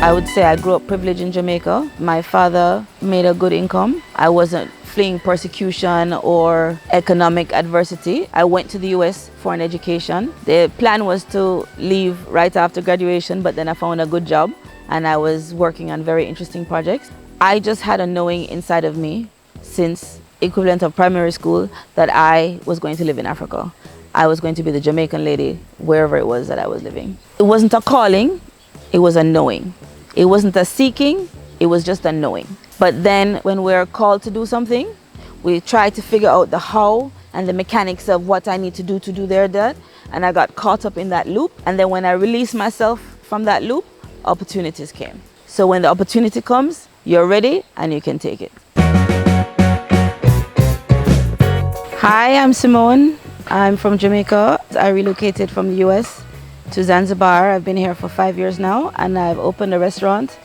I would say I grew up privileged in Jamaica. My father made a good income. I wasn't fleeing persecution or economic adversity. I went to the US for an education. The plan was to leave right after graduation, but then I found a good job and I was working on very interesting projects. I just had a knowing inside of me since equivalent of primary school that I was going to live in Africa. I was going to be the Jamaican lady wherever it was that I was living. It wasn't a calling, it was a knowing. It wasn't a seeking, it was just a knowing. But then when we're called to do something, we try to figure out the how and the mechanics of what I need to do that. And I got caught up in that loop. And then when I released myself from that loop, opportunities came. So when the opportunity comes, you're ready and you can take it. Hi, I'm Simone. I'm from Jamaica. I relocated from the US to Zanzibar. I've been here for 5 years now, and I've opened a restaurant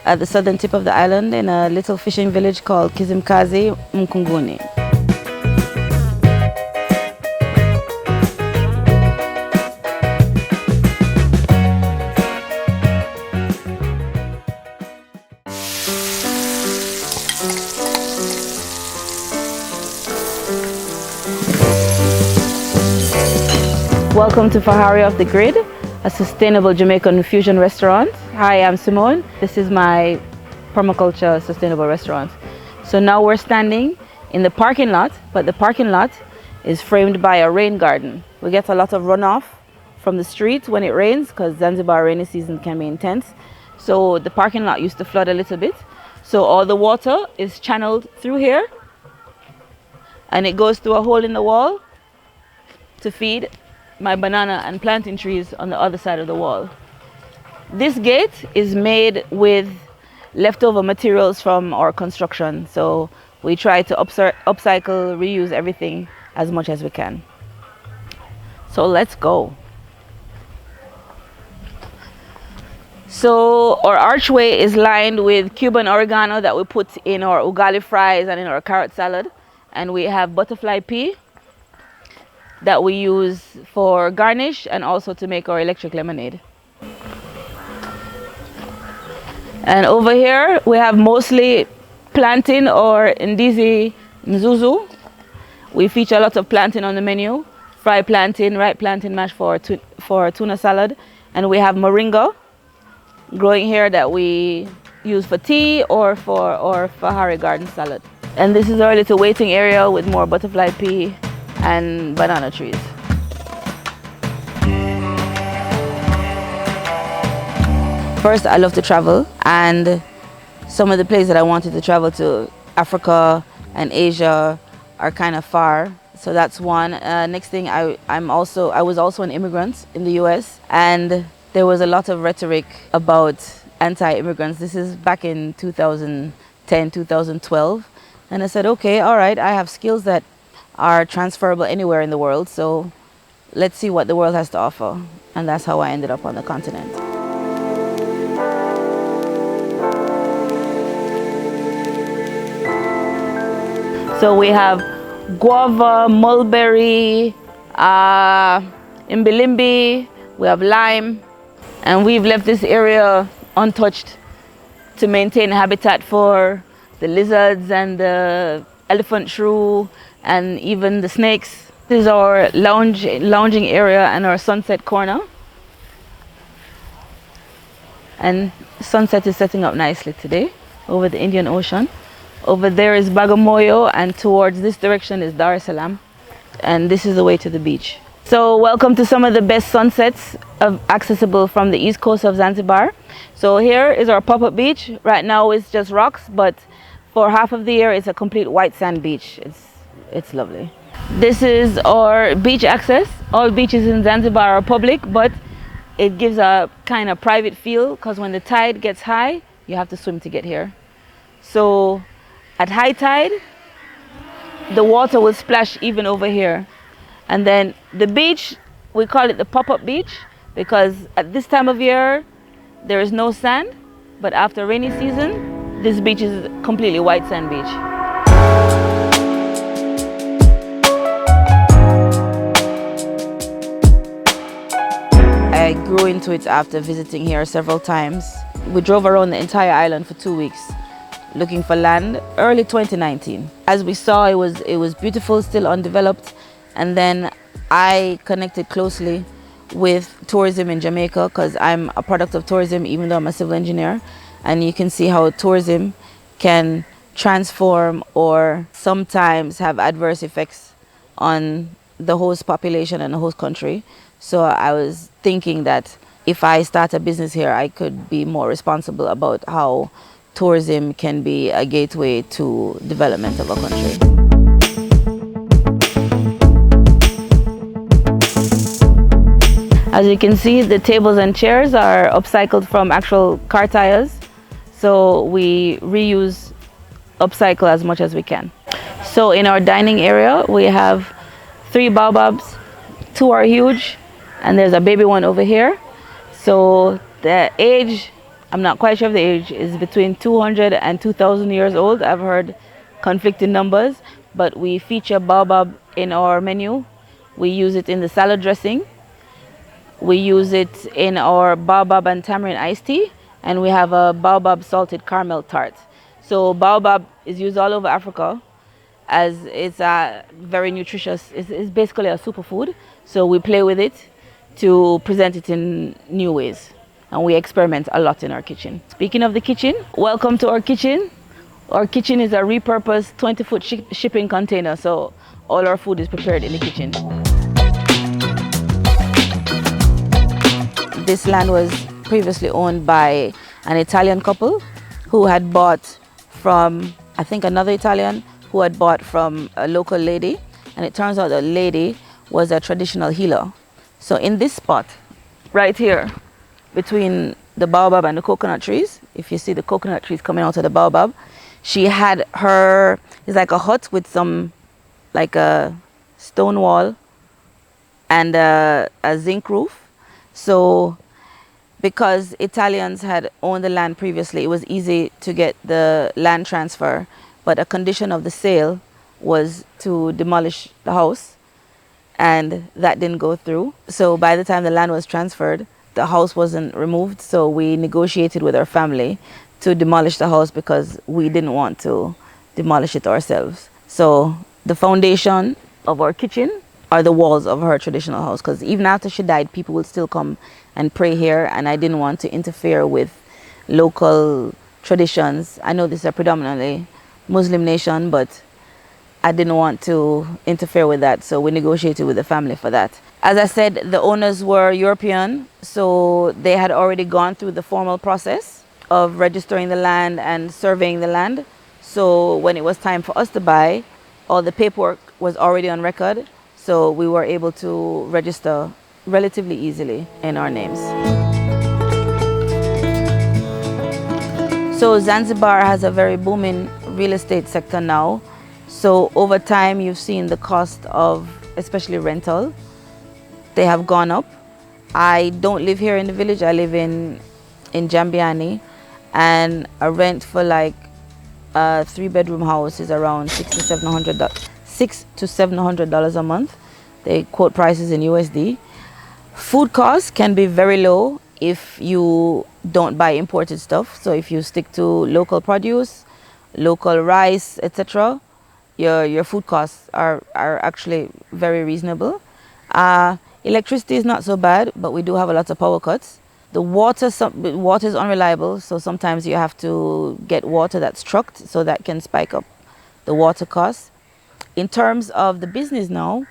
at the southern tip of the island in a little fishing village called Kizimkazi Mkunguni. Welcome to Fahari Off the Grid, a sustainable Jamaican New-Fusion restaurant. Hi, I'm Simone. This is my permaculture sustainable restaurant. So now we're standing in the parking lot, but the parking lot is framed by a rain garden. We get a lot of runoff from the street when it rains because Zanzibar rainy season can be intense. So the parking lot used to flood a little bit. So all the water is channeled through here and it goes through a hole in the wall to feed my banana and plantain trees on the other side of the wall. This gate is made with leftover materials from our construction, so we try to upcycle, reuse everything as much as we can. So let's go. So our archway is lined with Cuban oregano that we put in our ugali fries and in our carrot salad, and we have butterfly pea that we use for garnish and also to make our electric lemonade. And over here we have mostly plantain or ndizi mzuzu. We feature a lot of plantain on the menu. Fried plantain, ripe plantain mash for tuna salad. And we have moringa growing here that we use for tea or for Fahari garden salad. And this is our little waiting area with more butterfly pea and banana trees. First, I love to travel, and some of the places that I wanted to travel to, Africa and Asia, are kind of far. So that's one. Next thing, I was also an immigrant in the US, and there was a lot of rhetoric about anti-immigrants. This is back in 2010, 2012. And I said, okay, all right, I have skills that are transferable anywhere in the world, so let's see what the world has to offer. And that's how I ended up on the continent. So we have guava, mulberry, imbilimbi, we have lime, and we've left this area untouched to maintain habitat for the lizards and the elephant shrew and even the snakes. This is our lounging area and our sunset corner. And sunset is setting up nicely today over the Indian Ocean. Over there is Bagamoyo, and towards this direction is Dar es Salaam. And this is the way to the beach. So welcome to some of the best sunsets accessible from the east coast of Zanzibar. So here is our pop-up beach. Right now it's just rocks, but for half of the year it's a complete white sand beach. It's lovely. This is our beach access. All beaches in Zanzibar are public, but it gives a kind of private feel because when the tide gets high, you have to swim to get here. So at high tide, the water will splash even over here. And then the beach, we call it the pop-up beach because at this time of year, there is no sand, but after rainy season, this beach is a completely white sand beach. I grew into it after visiting here several times. We drove around the entire island for 2 weeks looking for land, early 2019. As we saw, it was beautiful, still undeveloped. And then I connected closely with tourism in Jamaica because I'm a product of tourism, even though I'm a civil engineer. And you can see how tourism can transform or sometimes have adverse effects on the host population and the host country. So I was thinking that if I start a business here, I could be more responsible about how tourism can be a gateway to development of a country. As you can see, the tables and chairs are upcycled from actual car tires. So we reuse, upcycle as much as we can. So in our dining area, we have 3 baobabs. 2 are huge, and there's a baby one over here. So the age, I'm not quite sure of the age, is between 200 and 2,000 years old. I've heard conflicting numbers, but we feature baobab in our menu. We use it in the salad dressing. We use it in our baobab and tamarind iced tea, and we have a baobab salted caramel tart. So baobab is used all over Africa as it's very nutritious. It's basically a superfood. So we play with it to present it in new ways. And we experiment a lot in our kitchen. Speaking of the kitchen, welcome to our kitchen. Our kitchen is a repurposed 20-foot shipping container. So all our food is prepared in the kitchen. This land was previously owned by an Italian couple who had bought from, I think, another Italian who had bought from a local lady. And it turns out the lady was a traditional healer. So in this spot, right here, between the baobab and the coconut trees, if you see the coconut trees coming out of the baobab, she had her, it's like a hut with some, like a stone wall and a zinc roof. So because Italians had owned the land previously, it was easy to get the land transfer, but a condition of the sale was to demolish the house, and that didn't go through. So by the time the land was transferred, the house wasn't removed, so we negotiated with our family to demolish the house because we didn't want to demolish it ourselves. So the foundation of our kitchen are the walls of her traditional house, because even after she died, people would still come and pray here, and I didn't want to interfere with local traditions. I know this is a predominantly Muslim nation, but I didn't want to interfere with that, so we negotiated with the family for that. As I said, the owners were European, so they had already gone through the formal process of registering the land and surveying the land. So when it was time for us to buy, all the paperwork was already on record. So we were able to register relatively easily in our names. So Zanzibar has a very booming real estate sector now. So over time, you've seen the cost of, especially rental, they have gone up. I don't live here in the village. I live in Jambiani, and a rent for like a 3-bedroom house is around $600 to $700 a month. They quote prices in USD. Food costs can be very low if you don't buy imported stuff. So if you stick to local produce, local rice, etc., your food costs are actually very reasonable. Electricity is not so bad, but we do have a lot of power cuts. The water is unreliable, so sometimes you have to get water that's trucked, so that can spike up the water costs. In terms of the business now,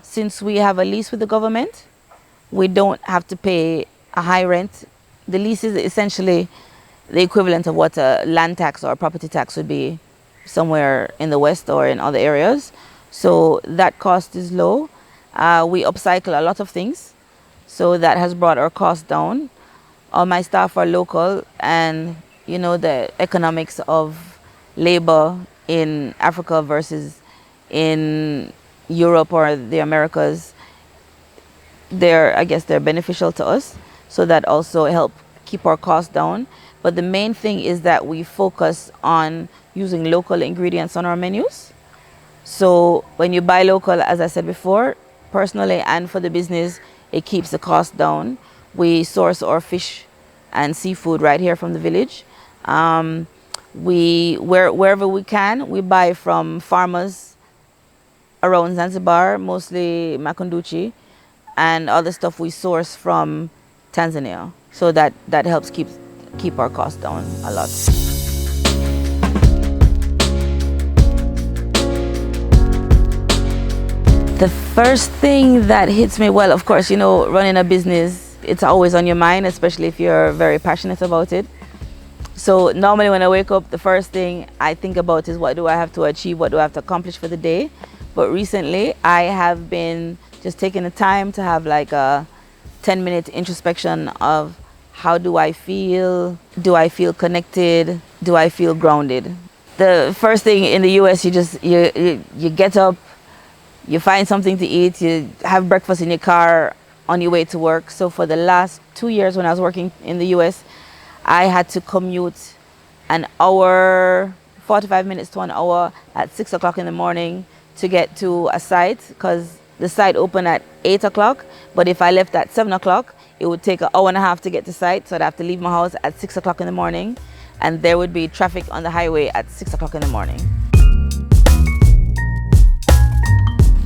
since we have a lease with the government, we don't have to pay a high rent. The lease is essentially the equivalent of what a land tax or a property tax would be somewhere in the West or in other areas. So that cost is low. We upcycle a lot of things, so that has brought our costs down. All my staff are local, and you know the economics of labor in Africa versus in Europe or the Americas, I guess they're beneficial to us, so that also help keep our costs down. But the main thing is that we focus on using local ingredients on our menus. So when you buy local, as I said before, personally and for the business, it keeps the cost down. We source our fish and seafood right here from the village. Wherever we can, we buy from farmers around Zanzibar, mostly Makunduchi, and other stuff we source from Tanzania. So that helps keep our costs down a lot. The first thing that hits me, well, of course, running a business, it's always on your mind, especially if you're very passionate about it. So normally when I wake up, the first thing I think about is what do I have to achieve, what do I have to accomplish for the day. But recently I have been just taking the time to have like a 10-minute introspection of how do I feel connected, do I feel grounded. The first thing in the US, you get up, you find something to eat, you have breakfast in your car on your way to work. So for the last 2 years when I was working in the US, I had to commute an hour, 45 minutes to an hour at 6 o'clock in the morning to get to a site, because the site opened at 8 o'clock. But if I left at 7 o'clock, it would take an hour and a half to get to site. So I'd have to leave my house at 6 o'clock in the morning, and there would be traffic on the highway at 6 o'clock in the morning.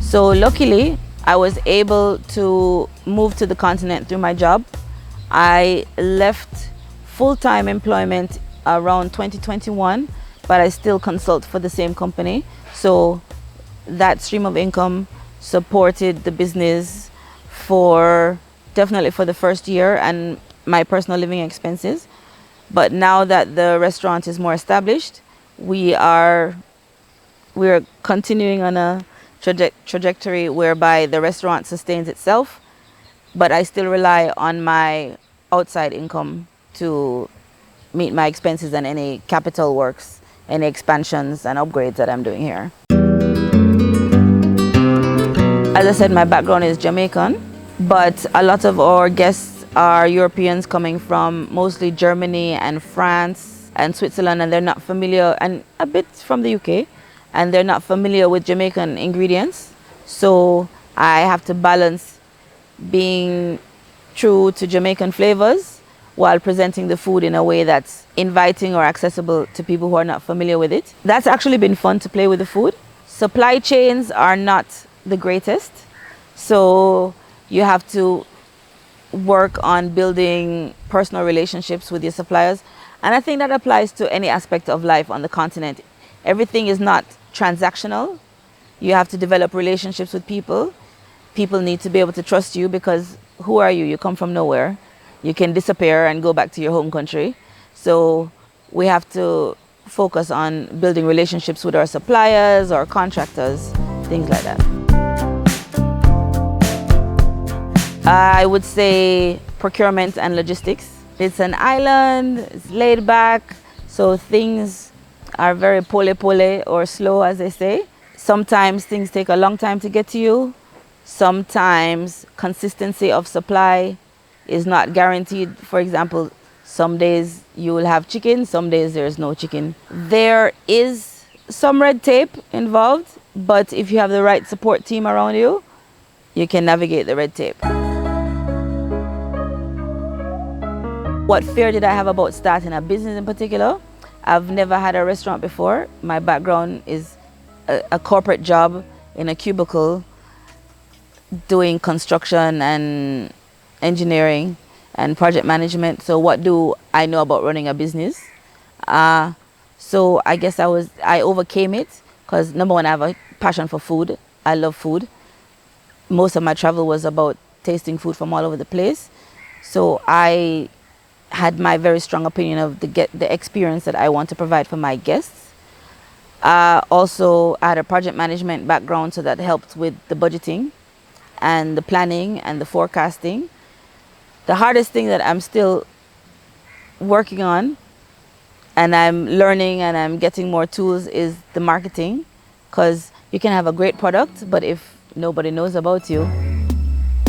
So luckily, I was able to move to the continent through my job. I left full-time employment around 2021, but I still consult for the same company. So that stream of income supported the business definitely for the first year and my personal living expenses. But now that the restaurant is more established, we're continuing on a trajectory whereby the restaurant sustains itself, but I still rely on my outside income to meet my expenses and any capital works, any expansions and upgrades that I'm doing here. As I said, my background is Jamaican, but a lot of our guests are Europeans coming from mostly Germany and France and Switzerland, and they're not familiar, and a bit from the UK, and they're not familiar with Jamaican ingredients. So I have to balance being true to Jamaican flavors while presenting the food in a way that's inviting or accessible to people who are not familiar with it. That's actually been fun to play with the food. Supply chains are not the greatest, so you have to work on building personal relationships with your suppliers. And I think that applies to any aspect of life on the continent. Everything is not transactional. You have to develop relationships with people. People need to be able to trust you, because who are you? You come from nowhere. You can disappear and go back to your home country. So we have to focus on building relationships with our suppliers or contractors, things like that. I would say procurement and logistics. It's an island, it's laid back, so things are very pole or slow, as they say. Sometimes things take a long time to get to you. Sometimes consistency of supply is not guaranteed. For example, some days you will have chicken, some days there is no chicken. There is some red tape involved, but if you have the right support team around you, you can navigate the red tape. What fear did I have about starting a business in particular? I've never had a restaurant before. My background is a corporate job in a cubicle doing construction and engineering and project management. So what do I know about running a business? So I guess I overcame it because, number one, I have a passion for food. I love food. Most of my travel was about tasting food from all over the place. So I had my very strong opinion of the experience that I want to provide for my guests. Also, I had a project management background, so that helped with the budgeting and the planning and the forecasting. The hardest thing that I'm still working on, and I'm learning and I'm getting more tools, is the marketing, because you can have a great product, but if nobody knows about you,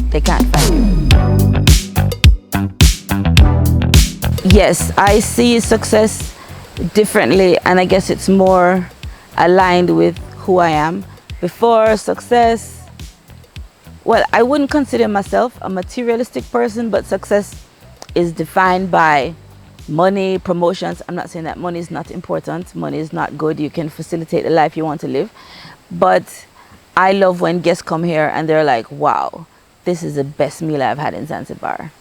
they can't find you. Yes, I see success differently, and I guess it's more aligned with who I am. Before success, well, I wouldn't consider myself a materialistic person, but success is defined by money, promotions. I'm not saying that money is not important. Money is not good. You can facilitate the life you want to live. But I love when guests come here and they're like, wow, this is the best meal I've had in Zanzibar.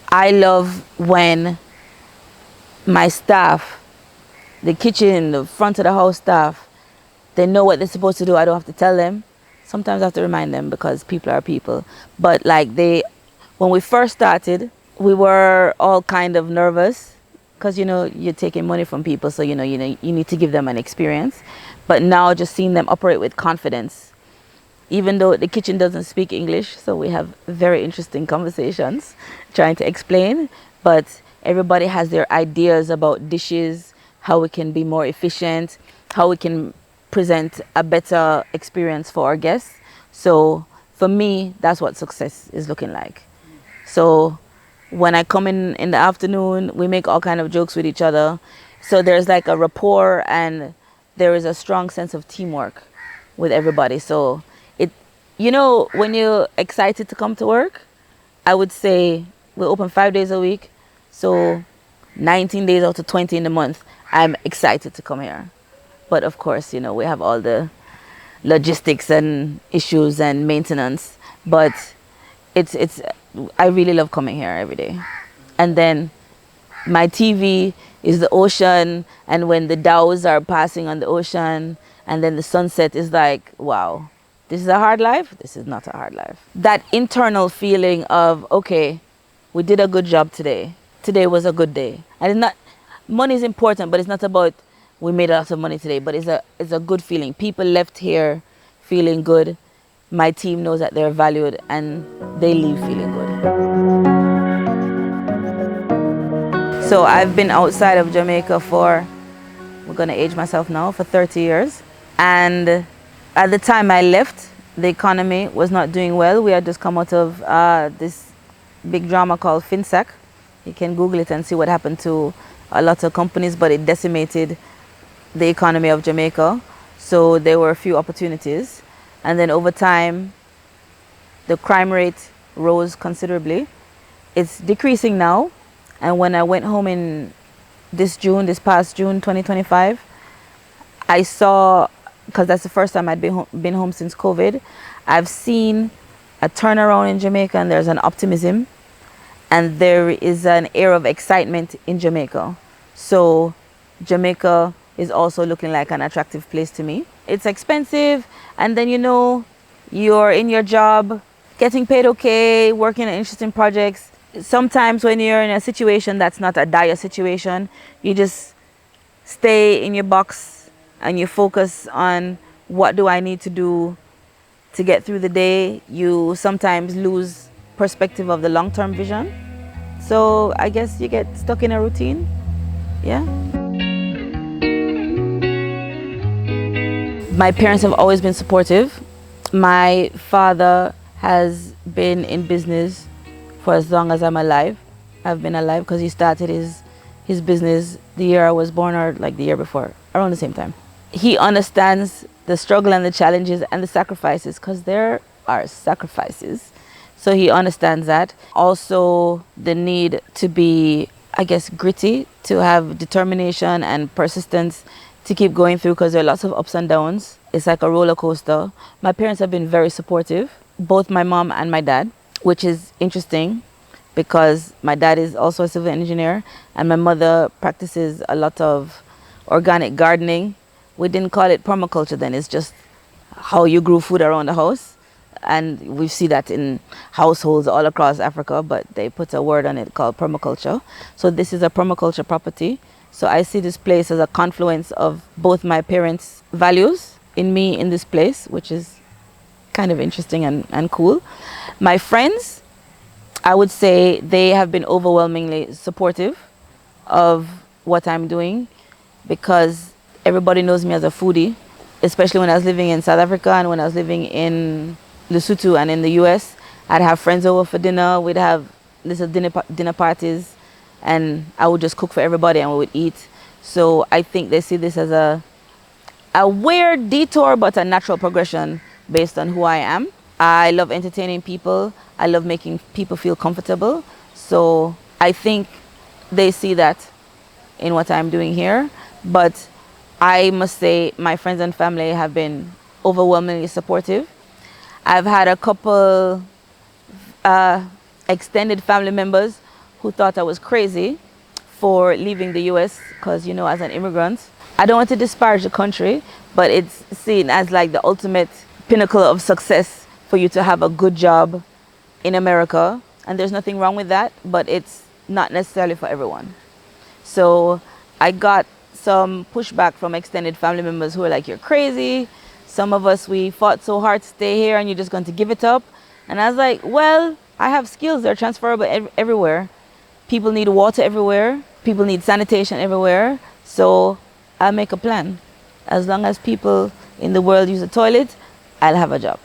I love when my staff, the kitchen, the front of the house staff, they know what they're supposed to do. I don't have to tell them. Sometimes I have to remind them because people are people. But like when we first started, we were all kind of nervous because, you know, you're taking money from people. So, you need to give them an experience. But now just seeing them operate with confidence, even though the kitchen doesn't speak English, so we have very interesting conversations trying to explain, but everybody has their ideas about dishes, how we can be more efficient, how we can present a better experience for our guests. So for me, that's what success is looking like. So when I come in the afternoon, we make all kind of jokes with each other. So there's like a rapport and there is a strong sense of teamwork with everybody. So when you're excited to come to work, I would say we're open 5 days a week. So 19 days out of 20 in the month, I'm excited to come here. But of course, we have all the logistics and issues and maintenance. But I really love coming here every day. And then my TV is the ocean, and when the dhows are passing on the ocean, and then the sunset is like, wow, this is a hard life. This is not a hard life. That internal feeling of, okay, we did a good job today. Today was a good day. And it's not, money is important, but it's not about we made a lot of money today, but it's a good feeling. People left here feeling good. My team knows that they're valued and they leave feeling good. So I've been outside of Jamaica we're gonna age myself now, for 30 years. And at the time I left, the economy was not doing well. We had just come out of this big drama called FinSec. You can Google it and see what happened to a lot of companies, but it decimated the economy of Jamaica. So there were a few opportunities. And then over time, the crime rate rose considerably. It's decreasing now. And when I went home in this past June 2025, I saw, because that's the first time I'd been home since COVID, I've seen a turnaround in Jamaica, and there's an optimism and there is an air of excitement in Jamaica. So Jamaica is also looking like an attractive place to me. It's expensive, and then you're in your job, getting paid okay, working on interesting projects. Sometimes when you're in a situation that's not a dire situation, you just stay in your box and you focus on what do I need to do to get through the day. You sometimes lose perspective of the long-term vision. So I guess you get stuck in a routine. Yeah. My parents have always been supportive. My father has been in business for as long as I'm alive. I've been alive because he started his business the year I was born, or like the year before, around the same time. He understands the struggle and the challenges and the sacrifices, because there are sacrifices. So he understands that. Also the need to be, I guess, gritty, to have determination and persistence to keep going through, because there are lots of ups and downs. It's like a roller coaster. My parents have been very supportive, both my mom and my dad, which is interesting because my dad is also a civil engineer and my mother practices a lot of organic gardening. We didn't call it permaculture then, it's just how you grew food around the house. And we see that in households all across Africa, but they put a word on it called permaculture. So this is a permaculture property. So I see this place as a confluence of both my parents' values in me in this place, which is kind of interesting and cool. My friends, I would say they have been overwhelmingly supportive of what I'm doing, because everybody knows me as a foodie, especially when I was living in South Africa and when I was living in Lesotho and in the US. I'd have friends over for dinner. We'd have little dinner parties, and I would just cook for everybody and we would eat. So I think they see this as a weird detour, but a natural progression based on who I am. I love entertaining people. I love making people feel comfortable. So I think they see that in what I'm doing here, but I must say my friends and family have been overwhelmingly supportive. I've had a couple extended family members who thought I was crazy for leaving the US because, you know, as an immigrant, I don't want to disparage the country, but it's seen as like the ultimate pinnacle of success for you to have a good job in America. And there's nothing wrong with that, but it's not necessarily for everyone. So I got some pushback from extended family members who were like, you're crazy. Some of us, we fought so hard to stay here and you're just going to give it up. And I was like, well, I have skills. They're transferable everywhere. People need water everywhere. People need sanitation everywhere. So I'll make a plan. As long as people in the world use a toilet, I'll have a job.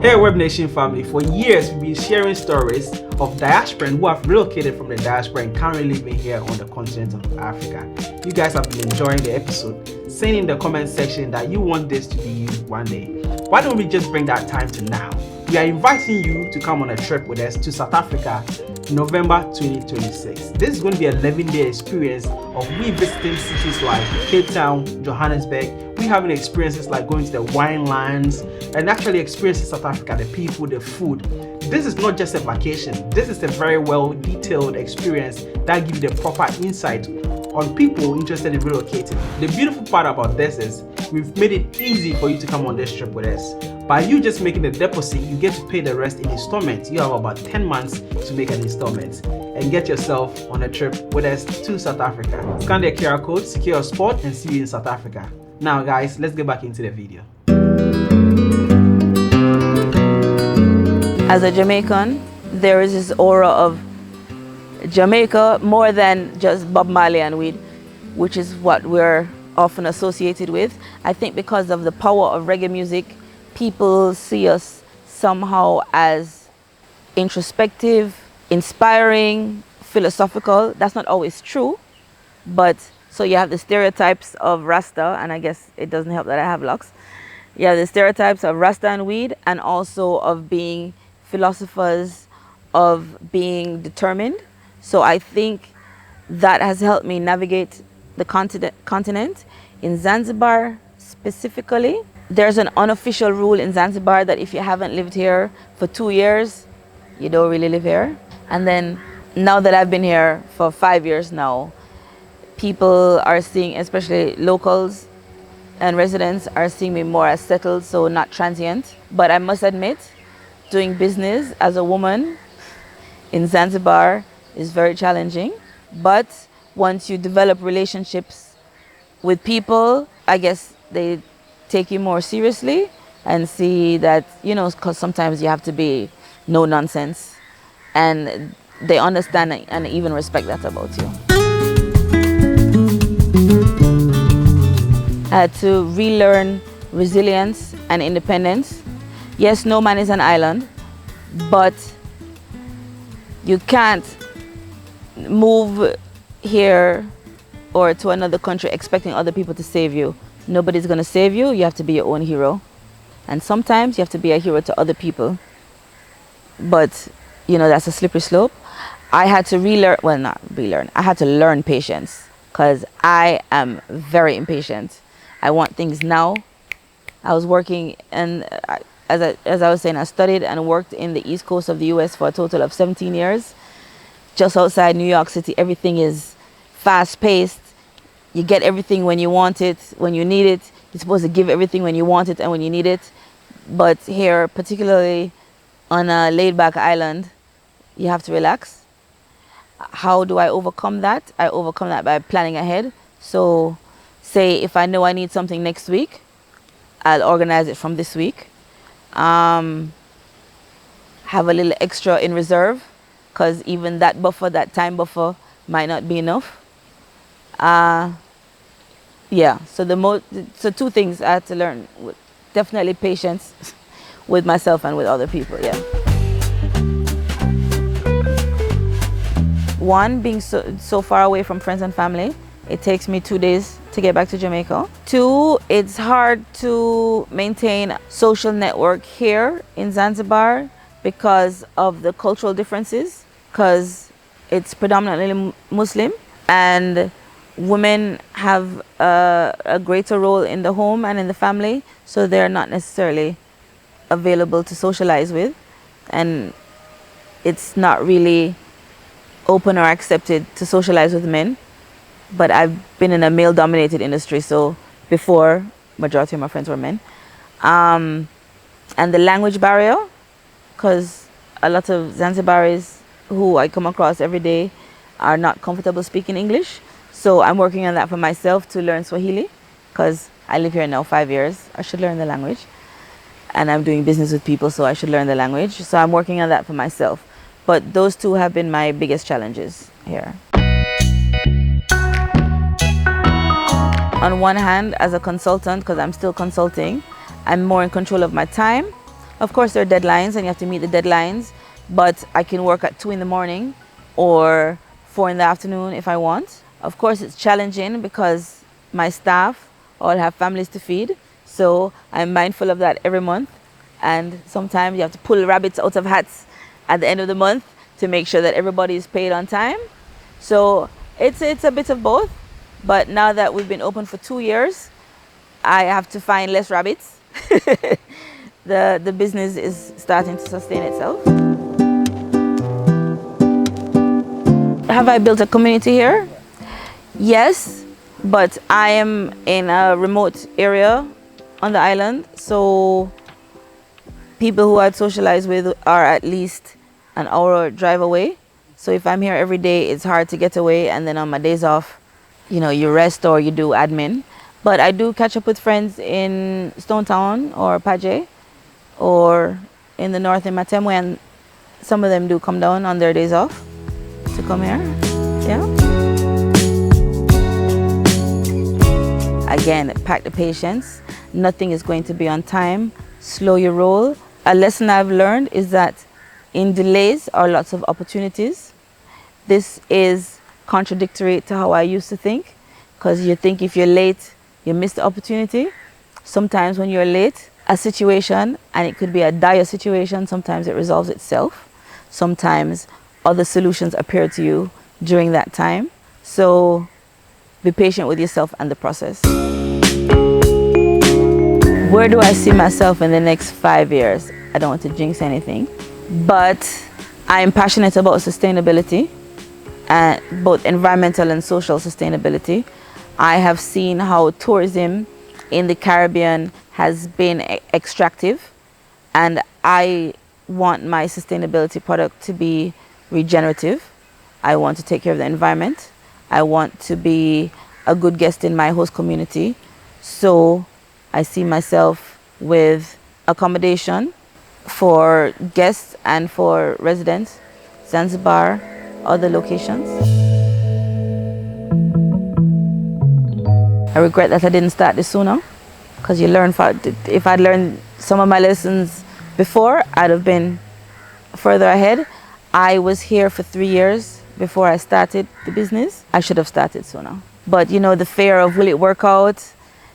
Here at Web Nation family, for years we've been sharing stories of diasporans who have relocated from the diaspora and currently living here on the continent of Africa. You guys have been enjoying the episode, saying in the comment section that you want this to be you one day. Why don't we just bring that time to now? We are inviting you to come on a trip with us to South Africa, November 2026. This is going to be an 11-day experience of we visiting cities like Cape Town, Johannesburg. We having experiences like going to the wine lands and actually experiencing South Africa, the people, the food. This is not just a vacation. This is a very well detailed experience that gives you the proper insight on people interested in relocating. The beautiful part about this is we've made it easy for you to come on this trip with us. By you just making the deposit, you get to pay the rest in installments. You have about 10 months to make an installment and get yourself on a trip with us to South Africa. Scan the QR code, secure a spot, and see you in South Africa. Now guys, let's get back into the video. As a Jamaican, there is this aura of Jamaica more than just Bob Marley and weed, which is what we're often associated with. I think because of the power of reggae music, people see us somehow as introspective, inspiring, philosophical. That's not always true, but so you have the stereotypes of Rasta, and I guess it doesn't help that I have locks. You have the stereotypes of Rasta and weed, and also of being philosophers, of being determined. So I think that has helped me navigate the continent. In Zanzibar specifically, there's an unofficial rule in Zanzibar that if you haven't lived here for 2 years, you don't really live here. And then now that I've been here for 5 years now, people are seeing, especially locals and residents, are seeing me more as settled, so not transient. But I must admit, doing business as a woman in Zanzibar is very challenging. But once you develop relationships with people, I guess they take you more seriously and see that, you know, because sometimes you have to be no nonsense, and they understand and even respect that about you. I had to relearn resilience and independence. Yes, no man is an island, but you can't move here or to another country expecting other people to save you. Nobody's going to save you. You have to be your own hero. And sometimes you have to be a hero to other people. But, you know, that's a slippery slope. I had to relearn, well, not relearn. I had to learn patience because I am very impatient. I want things now. I was working, and as I was saying, I studied and worked in the East Coast of the US for a total of 17 years. Just outside New York City, everything is fast-paced. You get everything when you want it, when you need it. You're supposed to give everything when you want it and when you need it. But here, particularly on a laid-back island, you have to relax. How do I overcome that? I overcome that by planning ahead. So say if I know I need something next week, I'll organize it from this week. Have a little extra in reserve, because even that buffer, that time buffer, might not be enough. Yeah, so two things I had to learn. Definitely patience with myself and with other people, yeah. One, being so far away from friends and family. It takes me 2 days to get back to Jamaica. Two, it's hard to maintain social network here in Zanzibar because of the cultural differences. because it's predominantly Muslim, and women have a greater role in the home and in the family, so they're not necessarily available to socialize with, and it's not really open or accepted to socialize with men. But I've been in a male-dominated industry, so before, majority of my friends were men. And the language barrier, because a lot of Zanzibaris who I come across every day are not comfortable speaking English. So I'm working on that for myself to learn Swahili, because I live here now 5 years. I should learn the language. And I'm doing business with people, so I should learn the language. So I'm working on that for myself. But those two have been my biggest challenges here. On one hand, as a consultant, because I'm still consulting, I'm more in control of my time. Of course, there are deadlines and you have to meet the deadlines, but I can work at 2 in the morning or 4 in the afternoon if I want. Of course, it's challenging because my staff all have families to feed. So I'm mindful of that every month. And sometimes you have to pull rabbits out of hats at the end of the month to make sure that everybody is paid on time. So it's a bit of both. But now that we've been open for 2 years, I have to find less rabbits. The business is starting to sustain itself. Have I built a community here? Yes, but I am in a remote area on the island, so people who I'd socialize with are at least an hour drive away. So if I'm here every day, it's hard to get away, and then on my days off, you know, you rest or you do admin. But I do catch up with friends in Stone Town or Paje or in the north in Matemwe, and some of them do come down on their days off to come here. Yeah. Again, pack the patience. Nothing is going to be on time. Slow your roll. A lesson I've learned is that in delays are lots of opportunities. This is contradictory to how I used to think, because you think if you're late, you miss the opportunity. Sometimes when you're late, a situation, and it could be a dire situation, sometimes it resolves itself. Sometimes other solutions appear to you during that time. So be patient with yourself and the process. Where do I see myself in the next 5 years? I don't want to jinx anything, but I'm passionate about sustainability, and both environmental and social sustainability. I have seen how tourism in the Caribbean has been extractive, and I want my sustainability product to be regenerative. I want to take care of the environment. I want to be a good guest in my host community. So I see myself with accommodation for guests and for residents, Zanzibar, other locations. I regret that I didn't start this sooner, because you learn, if I'd learned some of my lessons before, I'd have been further ahead. I was here for 3 years before I started the business. I should have started sooner. But you know, the fear of will it work out?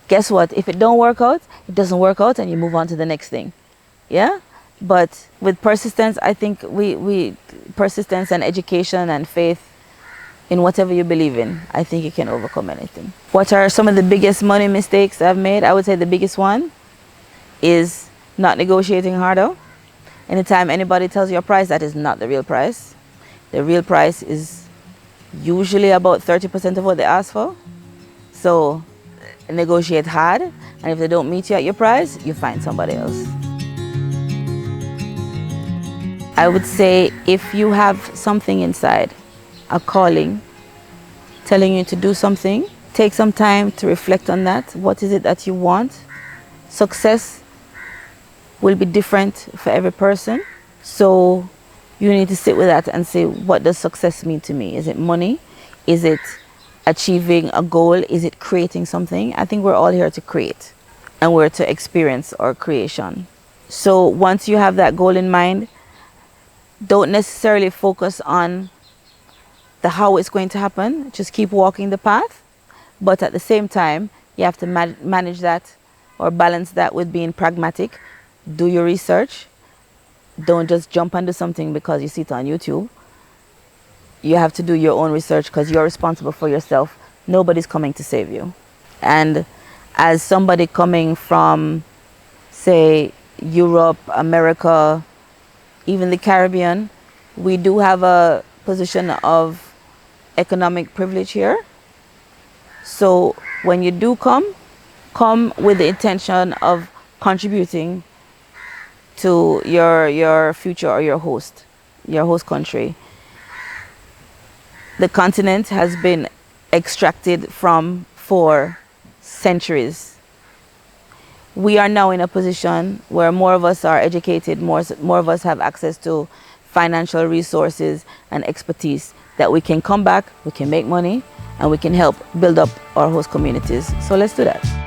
Guess what? If it don't work out, it doesn't work out and you move on to the next thing. Yeah? But with persistence, I think persistence and education and faith in whatever you believe in, I think you can overcome anything. What are some of the biggest money mistakes I've made? I would say the biggest one is not negotiating harder. Anytime anybody tells you a price, that is not the real price. The real price is usually about 30% of what they ask for. So negotiate hard, and if they don't meet you at your price, you find somebody else. I would say if you have something inside, a calling, telling you to do something, take some time to reflect on that. What is it that you want? Success will be different for every person. So you need to sit with that and say, what does success mean to me? Is it money? Is it achieving a goal? Is it creating something? I think we're all here to create, and we're to experience our creation. So once you have that goal in mind, don't necessarily focus on the how it's going to happen. Just keep walking the path. But at the same time, you have to manage that or balance that with being pragmatic. Do your research. Don't just jump onto something because you see it on YouTube. you have to do your own research because you're responsible for yourself. Nobody's coming to save you. And as somebody coming from, say, Europe, America, even the Caribbean, we do have a position of economic privilege here. So when you do come with the intention of contributing to your future or your host country. The continent has been extracted from for centuries. We are now in a position where more of us are educated, more of us have access to financial resources and expertise that we can come back, we can make money, and we can help build up our host communities. So let's do that.